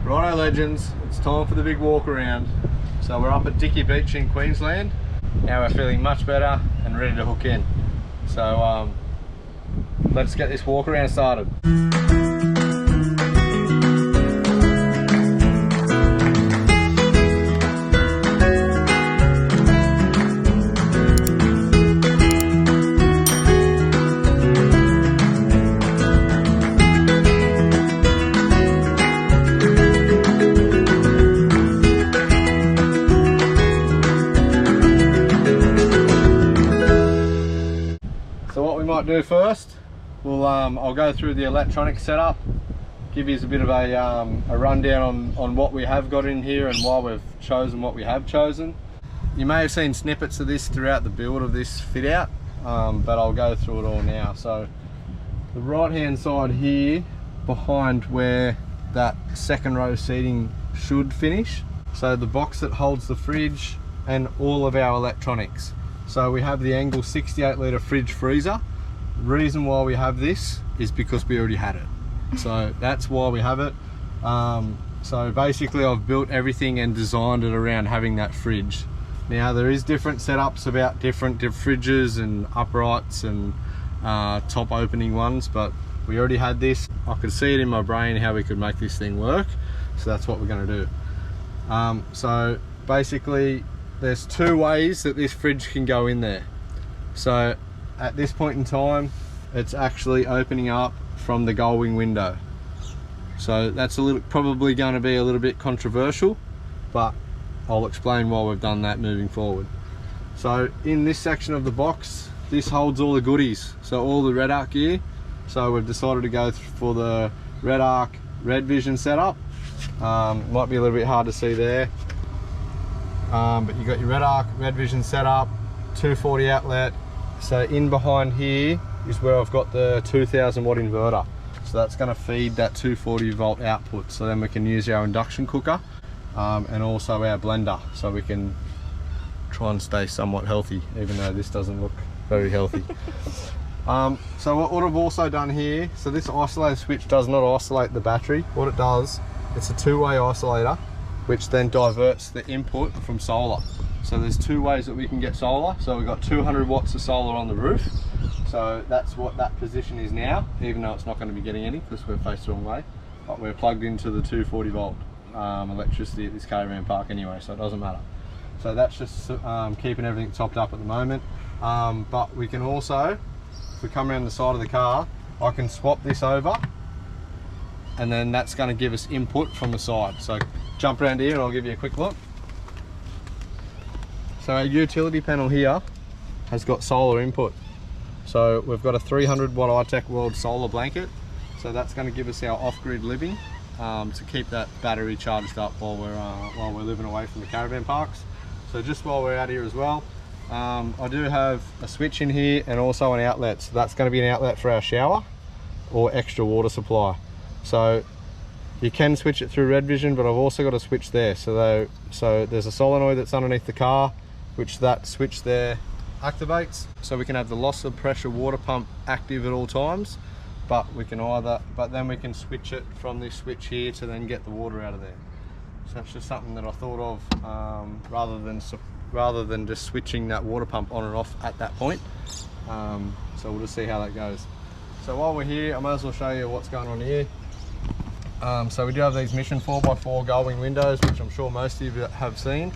Righto legends, it's time for the big walk around. So we're up at Dicky Beach in Queensland. Now we're feeling much better and ready to hook in. So let's get this walk around started. Do first, I'll go through the electronic setup, give you a bit of a rundown on what we have got in here and why we've chosen what we have chosen. You may have seen snippets of this throughout the build of this fit out, but I'll go through it all now. So the right hand side here, behind where that second row seating should finish, so the box that holds the fridge and all of our electronics. So we have the Angle 68 litre fridge freezer. The reason why we have this is because we already had it, so that's why we have it. So basically I've built everything and designed it around having that fridge. Now there is different setups about different fridges and uprights and top opening ones, but we already had this. I could see it in my brain how we could make this thing work, so that's what we're going to do. So basically there's two ways that this fridge can go in there. So at this point in time, it's actually opening up from the gull-wing window. So that's probably going to be a little bit controversial, but I'll explain why we've done that moving forward. So in this section of the box, this holds all the goodies, so all the Red Arc gear. So we've decided to go for the Red Arc Red Vision setup. Might be a little bit hard to see there, but you got your Red Arc Red Vision setup, 240 outlet. So in behind here is where I've got the 2000 watt inverter. So that's going to feed that 240 volt output. So then we can use our induction cooker and also our blender. So we can try and stay somewhat healthy, even though this doesn't look very healthy. So what I've also done here, so this isolator switch does not isolate the battery. What it does, it's a two-way isolator, which then diverts the input from solar. So there's two ways that we can get solar. So we've got 200 watts of solar on the roof. So that's what that position is now, even though it's not going to be getting any because we're faced the wrong way. But we're plugged into the 240 volt electricity at this caravan park anyway, so it doesn't matter. So that's just keeping everything topped up at the moment. But we can also, if we come around the side of the car, I can swap this over, and then that's going to give us input from the side. So jump around here and I'll give you a quick look. So our utility panel here has got solar input. So we've got a 300 watt iTech World solar blanket. So that's going to give us our off-grid living to keep that battery charged up while we're living away from the caravan parks. So just while we're out here as well, I do have a switch in here and also an outlet. So that's going to be an outlet for our shower or extra water supply. So you can switch it through Red Vision, but I've also got a switch there. So there's a solenoid that's underneath the car, which that switch there activates. So we can have the loss of pressure water pump active at all times, but then we can switch it from this switch here to then get the water out of there. So that's just something that I thought of rather than just switching that water pump on and off at that point. So we'll just see how that goes. So while we're here, I might as well show you what's going on here. So we do have these Mission 4x4 gull-wing windows, which I'm sure most of you have seen.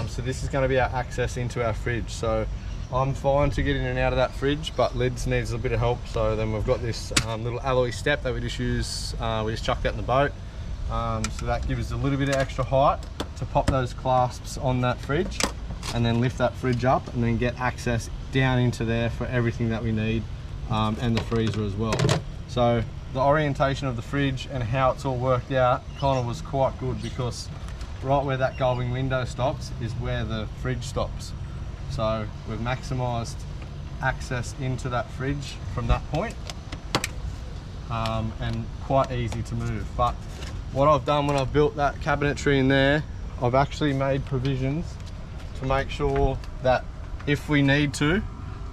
So this is going to be our access into our fridge. So I'm fine to get in and out of that fridge, but Lyds needs a bit of help. So then we've got this little alloy step that we just use, we just chucked that in the boat. So that gives us a little bit of extra height to pop those clasps on that fridge and then lift that fridge up and then get access down into there for everything that we need, and the freezer as well. So the orientation of the fridge and how it's all worked out kind of was quite good, because right where that gull-wing window stops is where the fridge stops. So we've maximised access into that fridge from that point, and quite easy to move. But what I've done when I've built that cabinetry in there, I've actually made provisions to make sure that if we need to,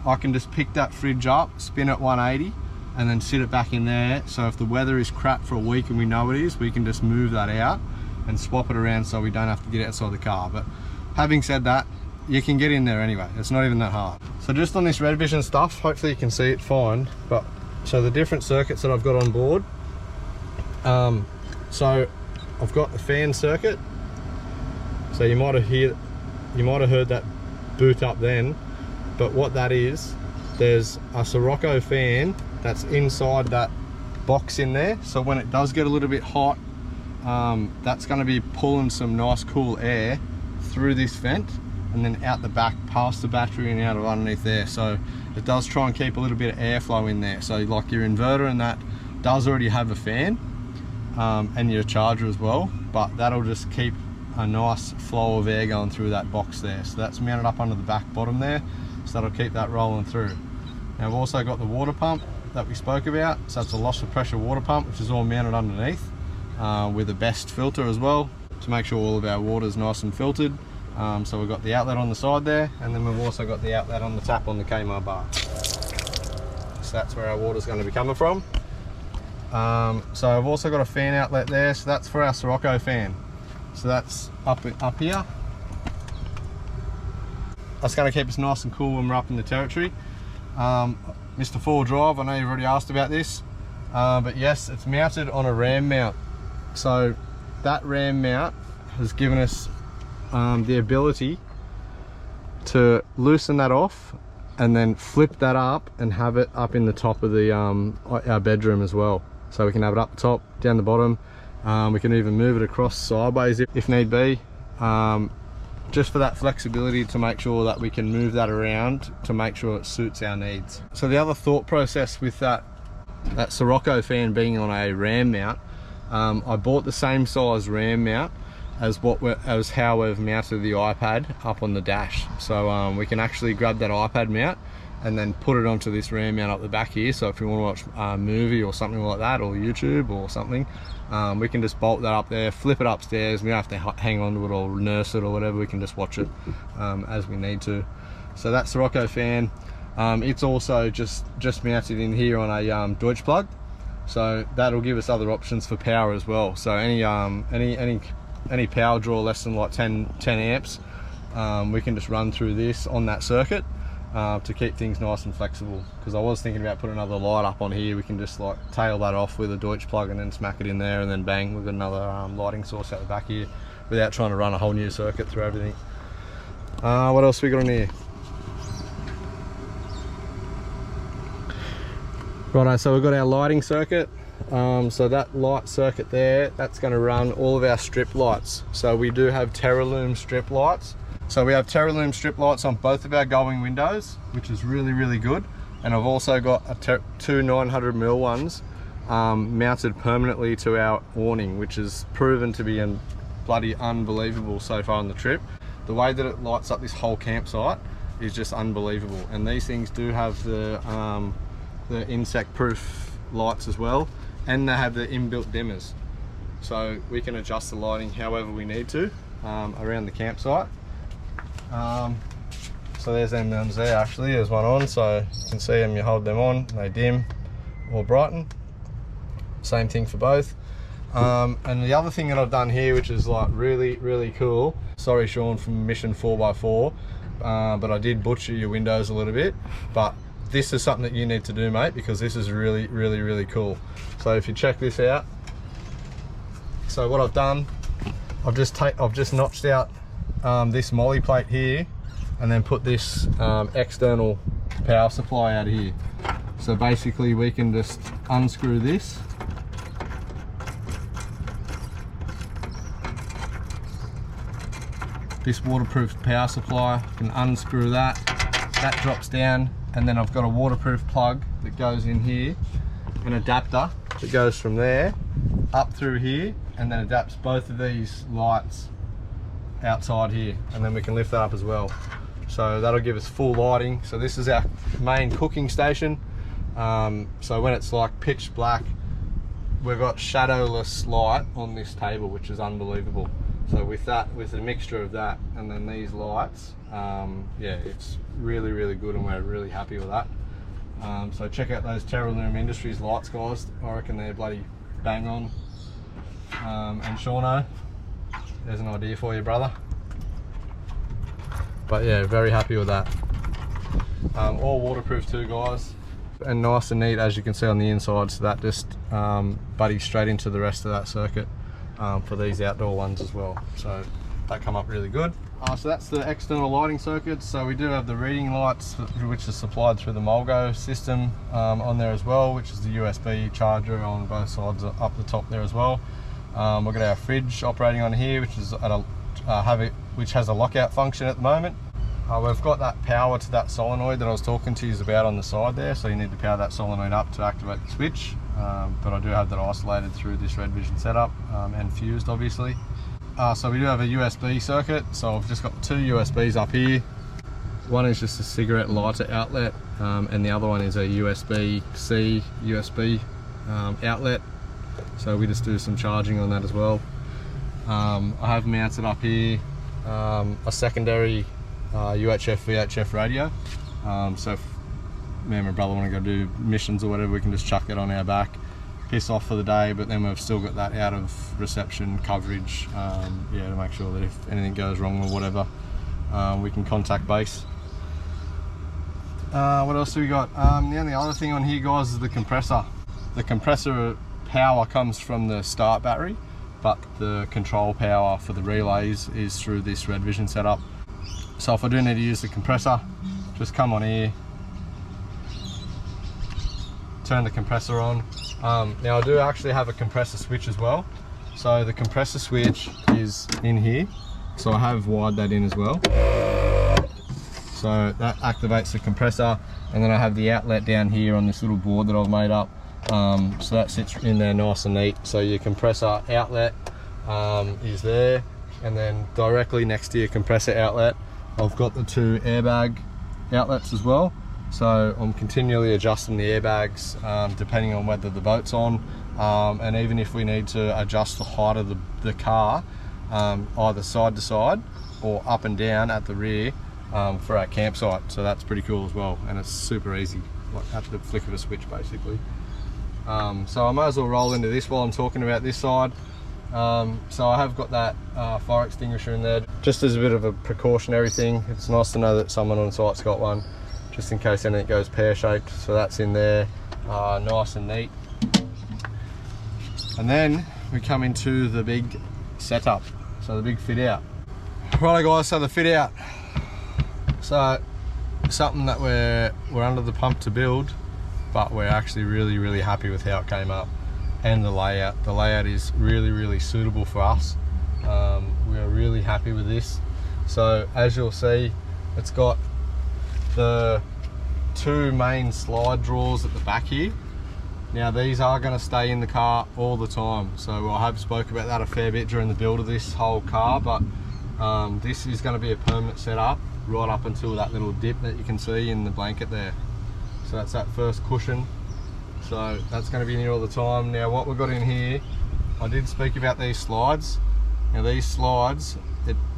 I can just pick that fridge up, spin it 180, and then sit it back in there. So if the weather is crap for a week and we know it is, we can just move that out and swap it around so we don't have to get outside the car. But having said that, you can get in there anyway, it's not even that hard. So just on this Red Vision stuff, hopefully you can see it fine, but so the different circuits that I've got on board, so I've got the fan circuit, so you might have heard that boot up then, but what that is, there's a Sirocco fan that's inside that box in there, so when it does get a little bit hot, that's going to be pulling some nice cool air through this vent and then out the back past the battery and out of underneath there. So it does try and keep a little bit of airflow in there. So like your inverter and that does already have a fan, and your charger as well, but that'll just keep a nice flow of air going through that box there. So that's mounted up under the back bottom there, so that'll keep that rolling through. Now I've also got the water pump that we spoke about, so it's a loss of pressure water pump, which is all mounted underneath, with a best filter as well to make sure all of our water is nice and filtered. So we've got the outlet on the side there, and then we've also got the outlet on the tap on the Kmart bar. So that's where our water's going to be coming from. So I've also got a fan outlet there, so that's for our Sirocco fan. So that's up here. That's going to keep us nice and cool when we're up in the territory. Mr. 4 Drive, I know you've already asked about this, but yes, it's mounted on a ram mount. So that ram mount has given us the ability to loosen that off and then flip that up and have it up in the top of the our bedroom as well. So we can have it up the top, down the bottom. We can even move it across sideways if need be, just for that flexibility to make sure that we can move that around to make sure it suits our needs. So the other thought process with that Sirocco fan being on a ram mount, I bought the same size ram mount as how we've mounted the iPad up on the dash. So we can actually grab that iPad mount and then put it onto this ram mount up the back here. So if you want to watch a movie or something like that, or YouTube or something, we can just bolt that up there, flip it upstairs. We don't have to hang on to it or nurse it or whatever. We can just watch it as we need to. So that Sirocco fan, it's also just mounted in here on a Deutsch plug. So that'll give us other options for power as well. So any power draw less than like 10 amps, we can just run through this on that circuit to keep things nice and flexible. Because I was thinking about putting another light up on here. We can just like tail that off with a Deutsch plug and then smack it in there, and then bang, we've got another lighting source out the back here without trying to run a whole new circuit through everything. What else we got on here? Righto, so we've got our lighting circuit. So that light circuit there, that's going to run all of our strip lights. So we do have TerraLume strip lights. So we have TerraLume strip lights on both of our going windows, which is really good. And I've also got two 900mm ones mounted permanently to our awning, which has proven to be bloody unbelievable so far on the trip. The way that it lights up this whole campsite is just unbelievable. And these things do have the insect proof lights as well, and they have the inbuilt dimmers, so we can adjust the lighting however we need to around the campsite. So there's them ones there, actually there's one on, so you can see them, you hold them on, they dim or brighten, same thing for both. And the other thing that I've done here, which is like really cool, sorry Sean from Mission 4x4, but I did butcher your windows a little bit, but this is something that you need to do, mate, because this is really cool. So if you check this out, so what I've done, I've just notched out this molly plate here, and then put this external power supply out here. So basically we can just unscrew this, waterproof power supply, can unscrew that drops down, and then I've got a waterproof plug that goes in here, an adapter that goes from there up through here, and then adapts both of these lights outside here, and then we can lift that up as well. So that'll give us full lighting. So this is our main cooking station. So when it's like pitch black, we've got shadowless light on this table, which is unbelievable. So with the mixture of that and then these lights, yeah, it's really good, and we're really happy with that. So check out those Terraloom Industries lights, guys. I reckon they're bloody bang on. And Shauno, there's an idea for you, brother. But yeah, very happy with that. All waterproof too, guys, and nice and neat, as you can see on the inside. So that just buddies straight into the rest of that circuit for these outdoor ones as well. So that come up really good. So that's the external lighting circuit. So we do have the reading lights, which is supplied through the Mulgo system on there as well, which is the USB charger on both sides up the top there as well. We've got our fridge operating on here, which is at a which has a lockout function at the moment. We've got that power to that solenoid that I was talking to you about on the side there, so you need to power that solenoid up to activate the switch. But I do have that isolated through this Red Vision setup and fused, obviously. So we do have a USB circuit, so I've just got two USBs up here. One is just a cigarette lighter outlet, and the other one is a USB-C USB outlet. So we just do some charging on that as well. I have mounted up here a secondary UHF VHF radio. So if me and my brother want to go do missions or whatever, we can just chuck it on our back, piss off for the day, but then we've still got that out of reception coverage, yeah, to make sure that if anything goes wrong or whatever, we can contact base. What else do we got? The only other thing on here, guys, is the compressor. The compressor power comes from the start battery, but the control power for the relays is through this Red Vision setup. So if I do need to use the compressor, just come on here, turn the compressor on. Now I do actually have a compressor switch as well. So the compressor switch is in here, so I have wired that in as well. So that activates the compressor, and then I have the outlet down here on this little board that I've made up. So that sits in there nice and neat. So your compressor outlet is there, and then directly next to your compressor outlet, I've got the two airbag outlets as well. So I'm continually adjusting the airbags depending on whether the boat's on, and even if we need to adjust the height of the car, either side to side or up and down at the rear for our campsite. So that's pretty cool as well, and it's super easy, like at the flick of a switch basically. So I might as well roll into this while I'm talking about this side. So I have got that fire extinguisher in there, just as a bit of a precautionary thing. It's nice to know that someone on site's got one, just in case anything goes pear-shaped. So that's in there, nice and neat. And then we come into the big setup, so the big fit out. Right guys, so the fit out. So something that we're under the pump to build, but we're actually really happy with how it came up. And the layout. The layout is really suitable for us. We are really happy with this. So as you'll see, it's got the two main slide drawers at the back here. Now these are going to stay in the car all the time, so I have spoke about that a fair bit during the build of this whole car, but this is going to be a permanent setup right up until that little dip that you can see in the blanket there. So that's that first cushion. So that's going to be in here all the time. Now what we've got in here, I did speak about these slides. Now these slides,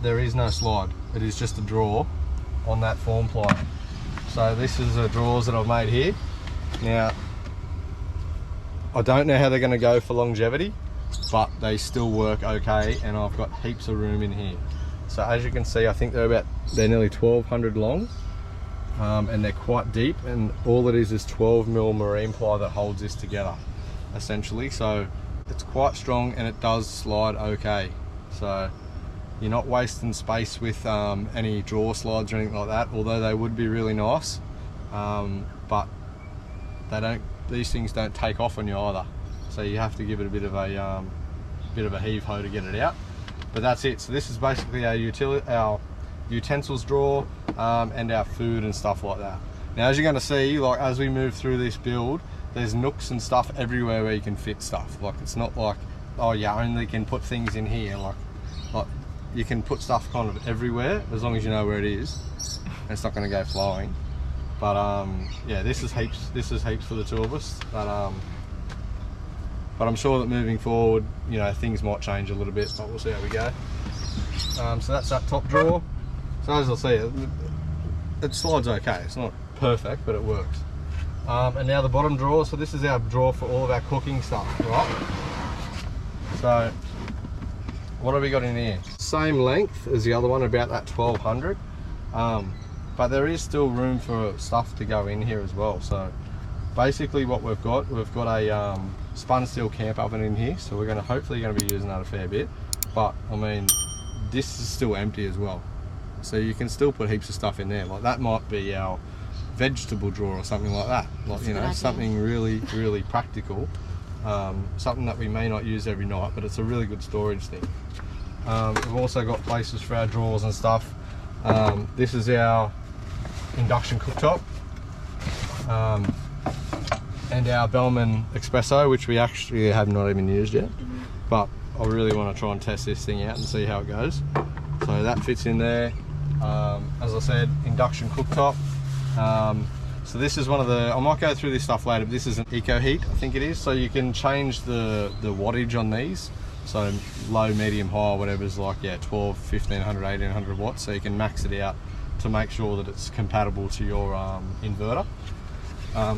there is no slide. It is just a drawer on that form ply. So this is the drawers that I've made here. Now, I don't know how they're going to go for longevity, but they still work okay, and I've got heaps of room in here. So as you can see, I think they're nearly 1200 long. And they're quite deep, and all it is 12mm marine ply that holds this together essentially. So it's quite strong, and it does slide okay. So you're not wasting space with any drawer slides or anything like that, although they would be really nice, but these things don't take off on you either, so you have to give it a bit of a heave-ho to get it out. But that's it. So this is basically our utensils drawer and our food and stuff like that. Now as you're going to see, like as we move through this build, there's nooks and stuff everywhere where you can fit stuff. Like it's not like, oh you only can put things in here. Like you can put stuff kind of everywhere as long as you know where it is, and it's not going to go flowing. But yeah, this is heaps for the two of us. But I'm sure that moving forward, you know, things might change a little bit, but we'll see how we go. So that's that top drawer. So as you'll see, it slides okay. It's not perfect, but it works. And now the bottom drawer, so this is our drawer for all of our cooking stuff, right? So what have we got in here? Same length as the other one, about that 1200, but there is still room for stuff to go in here as well. So basically what we've got a spun steel camp oven in here, so we're hopefully going to be using that a fair bit. But I mean, this is still empty as well, so you can still put heaps of stuff in there. Like that might be our vegetable drawer or something like that, like, you know, something really practical, something that we may not use every night, but it's a really good storage thing. We've also got places for our drawers and stuff. This is our induction cooktop, and our Bellman espresso, which we actually have not even used yet, but I really want to try and test this thing out and see how it goes. So that fits in there. As I said, induction cooktop. So this is one of the, I might go through this stuff later, but this is an eco heat, I think it is. So you can change the wattage on these. So low, medium, high, whatever's like, yeah, 12, 1500, 1800 watts. So you can max it out to make sure that it's compatible to your inverter.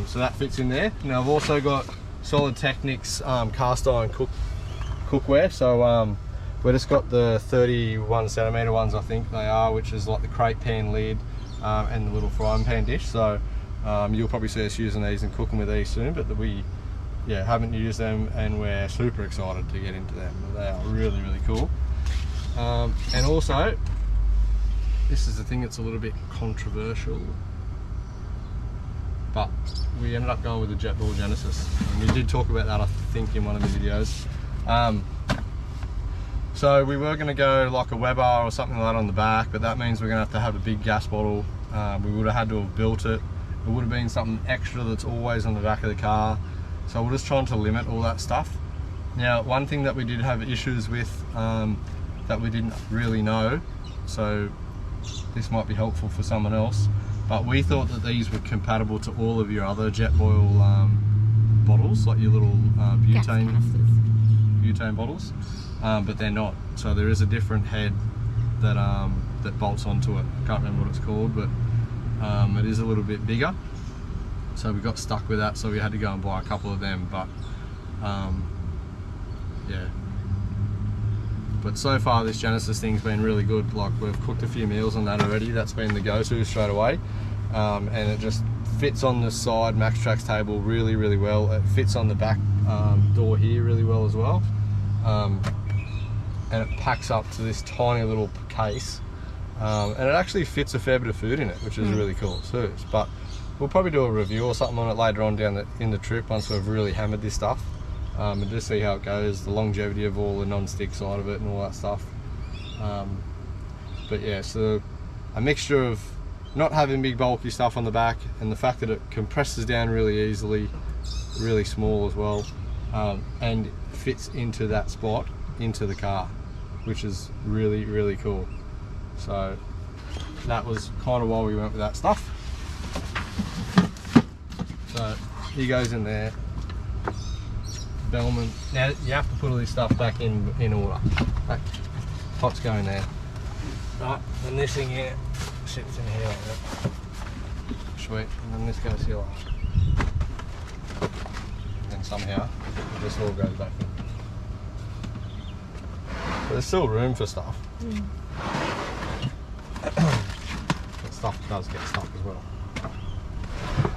So that fits in there. Now I've also got Solid Technics cast iron cookware. So we've just got the 31 centimeter ones, I think they are, which is like the crate pan lid and the little frying pan dish. So you'll probably see us using these and cooking with these soon, but we haven't used them, and we're super excited to get into them. They are really cool. And also, this is the thing that's a little bit controversial, but we ended up going with the Jetboil Genesis, and we did talk about that, I think, in one of the videos. So we were going to go like a Weber or something like that on the back, but that means we're going to have a big gas bottle. We would have had to have built it. It would have been something extra that's always on the back of the car. So we're just trying to limit all that stuff. Now, one thing that we did have issues with that we didn't really know, so this might be helpful for someone else, but we thought that these were compatible to all of your other Jetboil bottles, like your little butane bottles, but they're not. So there is a different head that that bolts onto it. I can't remember what it's called, but it is a little bit bigger. So we got stuck with that, so we had to go and buy a couple of them. But yeah. But so far this Genesis thing's been really good. Like, we've cooked a few meals on that already. That's been the go-to straight away, and it just fits on the side MaxTrax table really well. It fits on the back door here really well as well, and it packs up to this tiny little case, and it actually fits a fair bit of food in it, which is really cool too. But we'll probably do a review or something on it later on in the trip, once we've really hammered this stuff, and just see how it goes, the longevity of all the non-stick side of it and all that stuff. But yeah, so a mixture of not having big bulky stuff on the back, and the fact that it compresses down really easily, really small as well, and fits into that spot, into the car, which is really cool. So that was kind of why we went with that stuff. So he goes in there. Bellman. Now you have to put all this stuff back in order. That pot's going there. Right, and this thing here sits in here like that. Sweet. And then this goes here like that. And then somehow this all goes back in. But there's still room for stuff. But stuff does get stuck as well.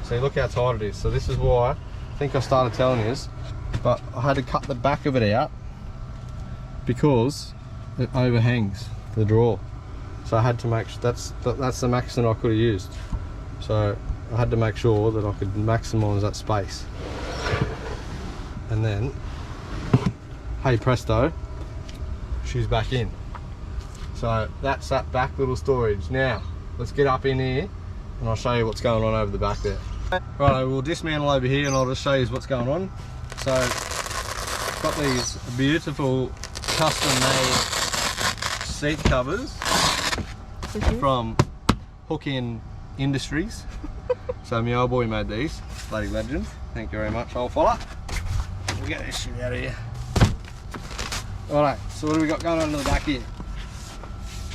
See, look how tight it is. So this is why I think I started telling you this, but I had to cut the back of it out because it overhangs the drawer. So I had to make sure that's the maximum I could have used. So I had to make sure that I could maximise that space. And then, hey presto, she's back in. So that's that back little storage. Now let's get up in here and I'll show you what's going on over the back there. Right, we'll dismantle over here and I'll just show you what's going on. So got these beautiful custom made seat covers from Hookin Industries. So my old boy made these, bloody legend. Thank you very much, old fella. We'll get this shit out of here. Alright, so what do we got going on in the back here?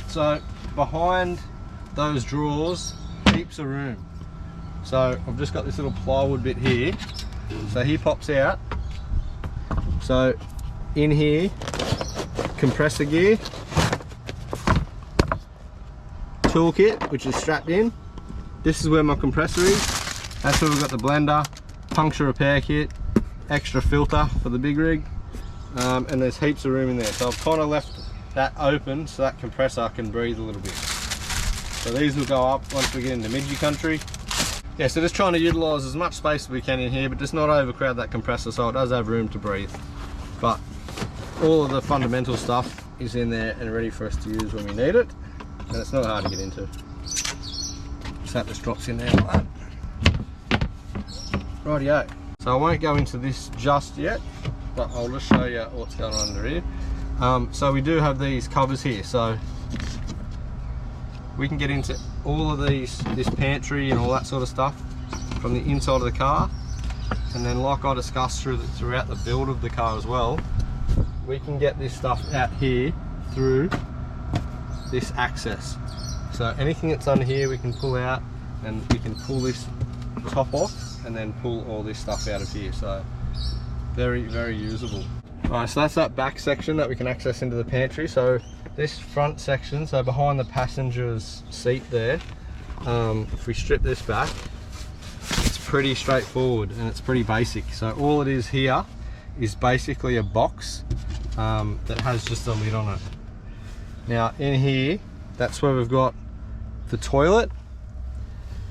So behind those drawers, heaps of room. So I've just got this little plywood bit here. So he pops out. So in here, compressor gear, toolkit, which is strapped in. This is where my compressor is. That's where we've got the blender, puncture repair kit, extra filter for the big rig, and there's heaps of room in there. So I've kind of left that open so that compressor can breathe a little bit. So these will go up once we get into midgy country. Yeah, so just trying to utilise as much space as we can in here, but just not overcrowd that compressor so it does have room to breathe. But all of the fundamental stuff is in there and ready for us to use when we need it, and it's not hard to get into. So that just drops in there like that. Rightio. So I won't go into this just yet, but I'll just show you what's going on under here. So we do have these covers here, so we can get into all of this pantry and all that sort of stuff from the inside of the car. And then, like I discussed throughout the build of the car as well, we can get this stuff out here through this access. So anything that's under here we can pull out, and we can pull this top off and then pull all this stuff out of here. So very, very usable. Alright, so that's that back section that we can access into the pantry. So this front section, so behind the passenger's seat there, if we strip this back, it's pretty straightforward and it's pretty basic. So all it is here is basically a box that has just a lid on it. Now in here, that's where we've got the toilet.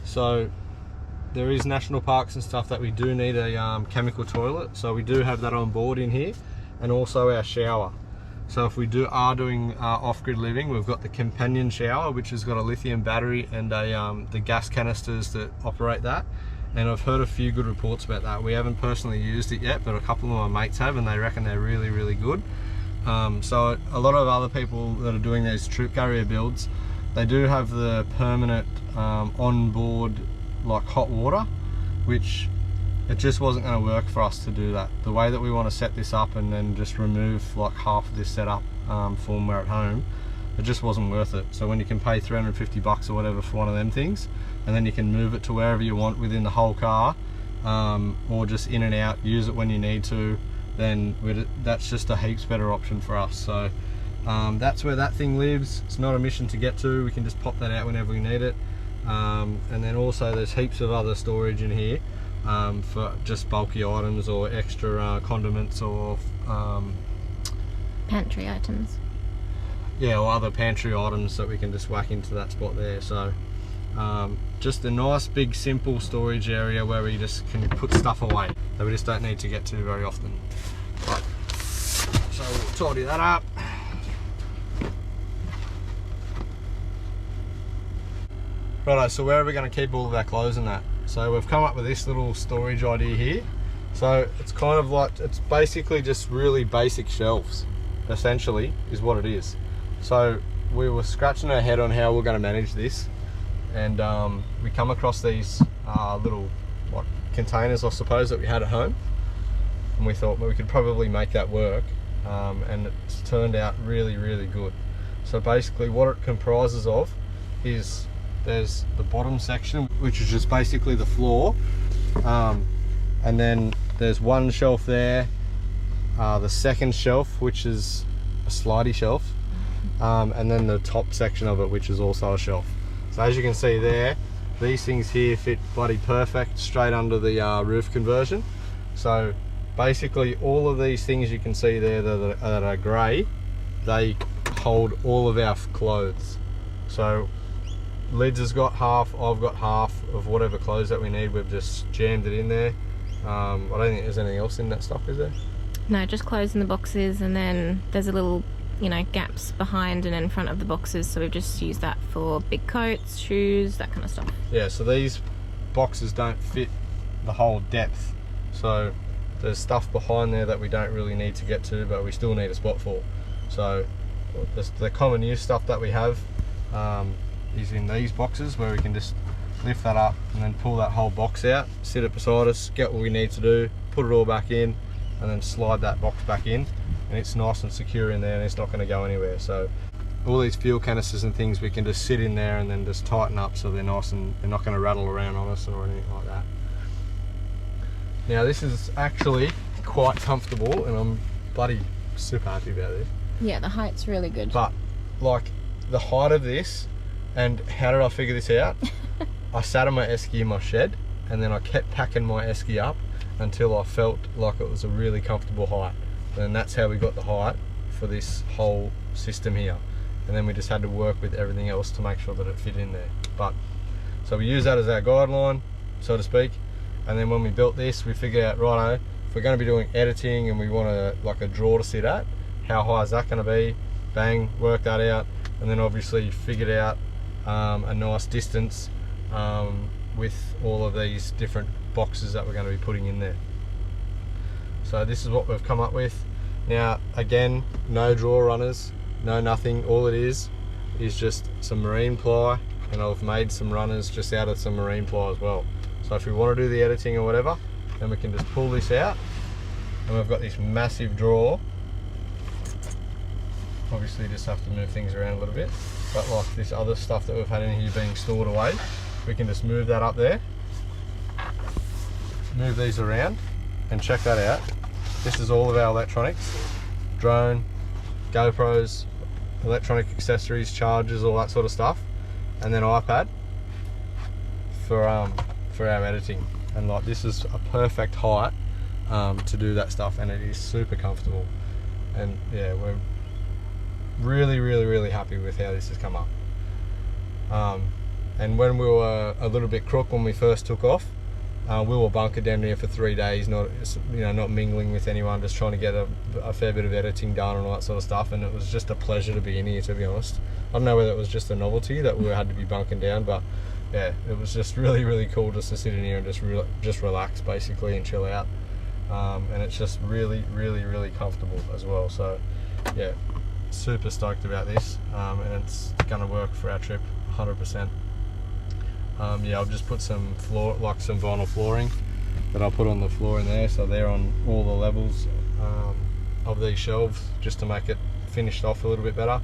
So there is national parks and stuff that we do need a chemical toilet, so we do have that on board in here, and also our shower. So if we are doing off-grid living, we've got the companion shower, which has got a lithium battery and the gas canisters that operate that. And I've heard a few good reports about that. We haven't personally used it yet, but a couple of my mates have, and they reckon they're really, really good. So a lot of other people that are doing these troop carrier builds, they do have the permanent on-board like hot water, which it just wasn't going to work for us to do that. The way that we want to set this up and then just remove like half of this setup for when we're at home, it just wasn't worth it. So when you can pay 350 bucks or whatever for one of them things, and then you can move it to wherever you want within the whole car, or just in and out, use it when you need to, then that's just a heaps better option for us. So that's where that thing lives. It's not a mission to get to, we can just pop that out whenever we need it. And then also there's heaps of other storage in here for just bulky items or extra condiments or pantry items. Yeah, or other pantry items that we can just whack into that spot there. So just a nice big simple storage area where we just can put stuff away that we just don't need to get to very often. Right. So we'll tidy that up. Righto, so where are we going to keep all of our clothes and that? So we've come up with this little storage idea here. So it's kind of like, it's basically just really basic shelves, essentially, is what it is. So we were scratching our head on how we're going to manage this, and we come across these little like containers, I suppose, that we had at home, and we thought, well, we could probably make that work, and it's turned out really, really good. So basically what it comprises of is there's the bottom section, which is just basically the floor, and then there's one shelf there, the second shelf, which is a slidey shelf, and then the top section of it, which is also a shelf. So as you can see there, these things here fit bloody perfect straight under the roof conversion. So basically all of these things you can see there that are grey, they hold all of our clothes. So Lyds has got half, I've got half of whatever clothes that we need. We've just jammed it in there. I don't think there's anything else in that stock, is there? No, just clothes in the boxes, and then there's a little, you know, gaps behind and in front of the boxes, so we've just used that for big coats, shoes, that kind of stuff. Yeah, so these boxes don't fit the whole depth, so there's stuff behind there that we don't really need to get to, but we still need a spot for. So the common use stuff that we have is in these boxes, where we can just lift that up and then pull that whole box out, sit it beside us, get what we need to do, put it all back in, and then slide that box back in, and it's nice and secure in there and it's not going to go anywhere. So all these fuel canisters and things we can just sit in there and then just tighten up so they're nice and they're not going to rattle around on us or anything like that. Now this is actually quite comfortable and I'm bloody super happy about this. Yeah, the height's really good. But like the height of this, and how did I figure this out? I sat on my esky in my shed and then I kept packing my esky up until I felt like it was a really comfortable height. And that's how we got the height for this whole system here. And then we just had to work with everything else to make sure that it fit in there. But so we use that as our guideline, so to speak. And then when we built this, we figured out, righto, if we're going to be doing editing and we want like a drawer to sit at, how high is that going to be? Bang, work that out. And then obviously figured out a nice distance with all of these different boxes that we're going to be putting in there. So this is what we've come up with. Now again, no drawer runners, no nothing. All it is just some marine ply, and I've made some runners just out of some marine ply as well. So if we want to do the editing or whatever, then we can just pull this out and we've got this massive drawer. Obviously you just have to move things around a little bit, but like this other stuff that we've had in here being stored away, we can just move that up there, move these around, and check that out. This is all of our electronics, drone, GoPros, electronic accessories, chargers, all that sort of stuff, and then iPad for our editing. And like this is a perfect height to do that stuff, and it is super comfortable. And yeah, we're really happy with how this has come up. And when we were a little bit crook when we first took off, we were bunkered down here for 3 days, not mingling with anyone, just trying to get a fair bit of editing done and all that sort of stuff. And it was just a pleasure to be in here, to be honest. I don't know whether it was just a novelty that we had to be bunking down, but yeah, it was just really cool just to sit in here and just relax basically and chill out. And it's just really comfortable as well. So yeah, super stoked about this, and it's gonna work for our trip 100%. Yeah, I've just put some some vinyl flooring that I'll put on the floor in there, so they're on all the levels of these shelves, just to make it finished off a little bit better.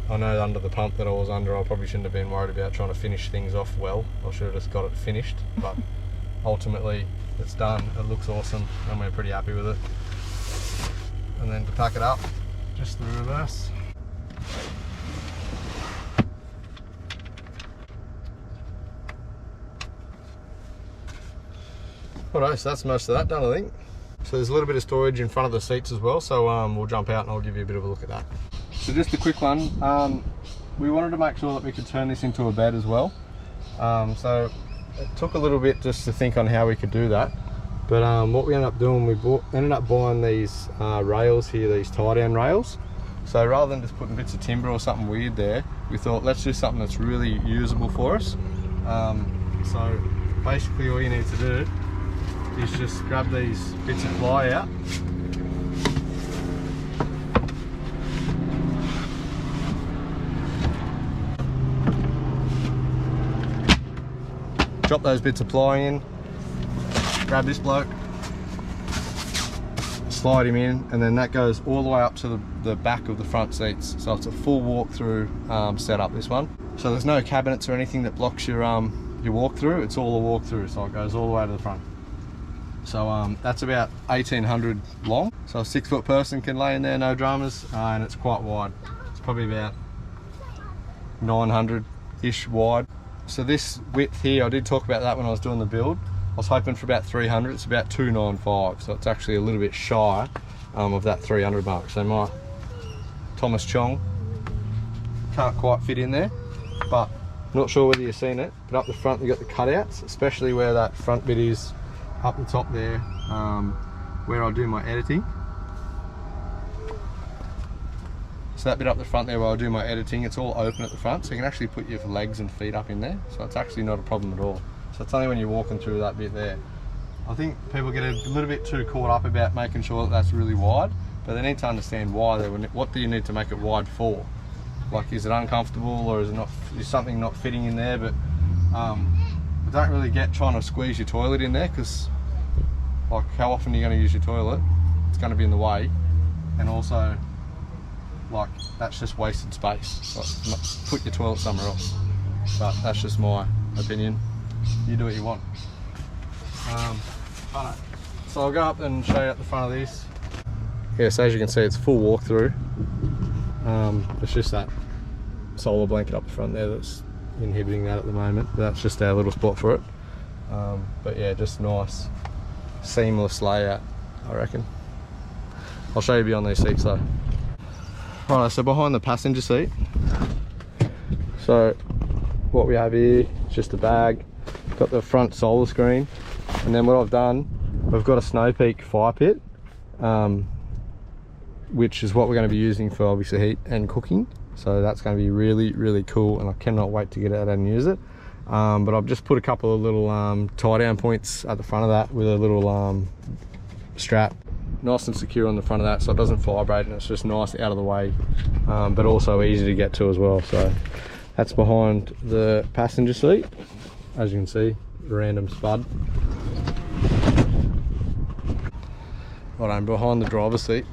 I know under the pump that I was under, I probably shouldn't have been worried about trying to finish things off well. I should have just got it finished, but ultimately it's done. It looks awesome and we're pretty happy with it. And then to pack it up, just the reverse. Alright, so that's most of that done, I think. So there's a little bit of storage in front of the seats as well, so we'll jump out and I'll give you a bit of a look at that. So just a quick one, we wanted to make sure that we could turn this into a bed as well. So it took a little bit just to think on how we could do that. But what we ended up doing, we ended up buying these rails here, these tie-down rails. So rather than just putting bits of timber or something weird there, we thought let's do something that's really usable for us. So basically all you need to do is just grab these bits of ply out. Drop those bits of ply in, grab this bloke, slide him in, and then that goes all the way up to the back of the front seats. So it's a full walk-through setup, this one. So there's no cabinets or anything that blocks your walk-through. It's all a walk-through, so it goes all the way to the front. So that's about 1800 long. So a 6-foot person can lay in there, no dramas, and it's quite wide. It's probably about 900-ish wide. So this width here, I did talk about that when I was doing the build. I was hoping for about 300, it's about 295, so it's actually a little bit shy of that 300 mark. So my Thomas Chong can't quite fit in there, but I'm not sure whether you've seen it, but up the front you've got the cutouts, especially where that front bit is up the top there, where I do my editing. So that bit up the front there where I do my editing, it's all open at the front, so you can actually put your legs and feet up in there, so it's actually not a problem at all. So it's only when you're walking through that bit there. I think people get a little bit too caught up about making sure that that's really wide, but they need to understand why. What do you need to make it wide for? Like, is it uncomfortable, or is something not fitting in there? But don't really get trying to squeeze your toilet in there, because like how often are you going to use your toilet? It's going to be in the way. And also, like that's just wasted space. Like, put your toilet somewhere else. But that's just my opinion. You do what you want. So I'll go up and show you at the front of this. Yeah, so as you can see, it's full walkthrough. It's just that solar blanket up the front there that's inhibiting that at the moment. That's just our little spot for it. But yeah, just nice, seamless layout, I reckon. I'll show you beyond these seats though. Right, so behind the passenger seat, so what we have here is just a bag, got the front solar screen, and then what I've done, we've got a snow peak fire pit, which is what we're going to be using for obviously heat and cooking. So that's going to be really, really cool, and I cannot wait to get out and use it. But I've just put a couple of little tie down points at the front of that with a little strap, nice and secure on the front of that, so it doesn't vibrate, and it's just nice out of the way, but also easy to get to as well. So that's behind the passenger seat, as you can see, random spud. Right, I'm behind the driver's seat.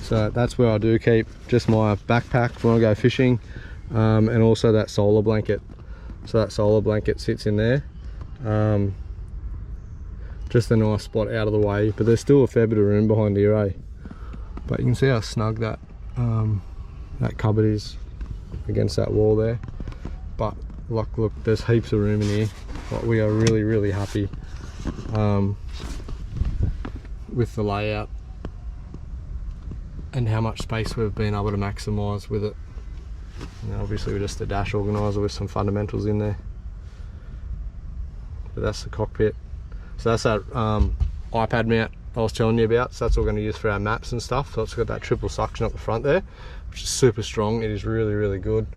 So that's where I do keep just my backpack when I go fishing, and also that solar blanket. So that solar blanket sits in there. Just a nice spot out of the way, but there's still a fair bit of room behind here, eh? But you can see how snug that that cupboard is against that wall there. But look, there's heaps of room in here. Like, we are really, really happy with the layout and how much space we've been able to maximise with it. And obviously we're just a dash organiser with some fundamentals in there. But that's the cockpit. So that's that iPad mount I was telling you about. So that's what we're going to use for our maps and stuff. So it's got that triple suction up the front there, which is super strong. It is really, really good.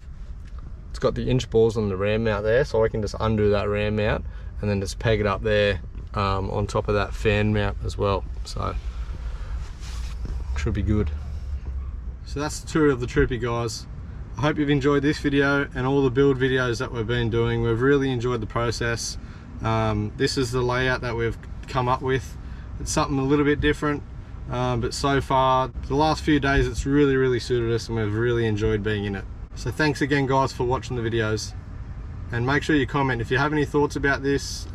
It's got the inch balls on the ram mount there, so I can just undo that ram mount and then just peg it up there on top of that fan mount as well. So should be good. So that's the tour of the Troopy, guys. I hope you've enjoyed this video and all the build videos that we've been doing. We've really enjoyed the process. This is the layout that we've come up with. It's something a little bit different, but so far the last few days it's really suited us, and we've really enjoyed being in it. So thanks again, guys, for watching the videos, and make sure you comment if you have any thoughts about this,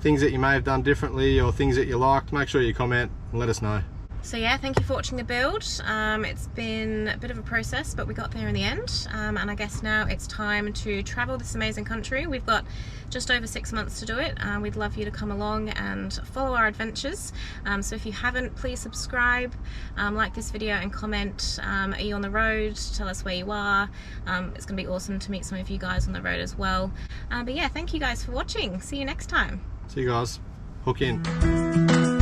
things that you may have done differently or things that you liked. Make sure you comment and let us know. So yeah, thank you for watching the build. It's been a bit of a process, but we got there in the end. And I guess now it's time to travel this amazing country. We've got just over 6 months to do it. We'd love you to come along and follow our adventures. So if you haven't, please subscribe, like this video and comment. Are you on the road? Tell us where you are. It's gonna be awesome to meet some of you guys on the road as well. But yeah, thank you guys for watching. See you next time. See you guys. Hook in.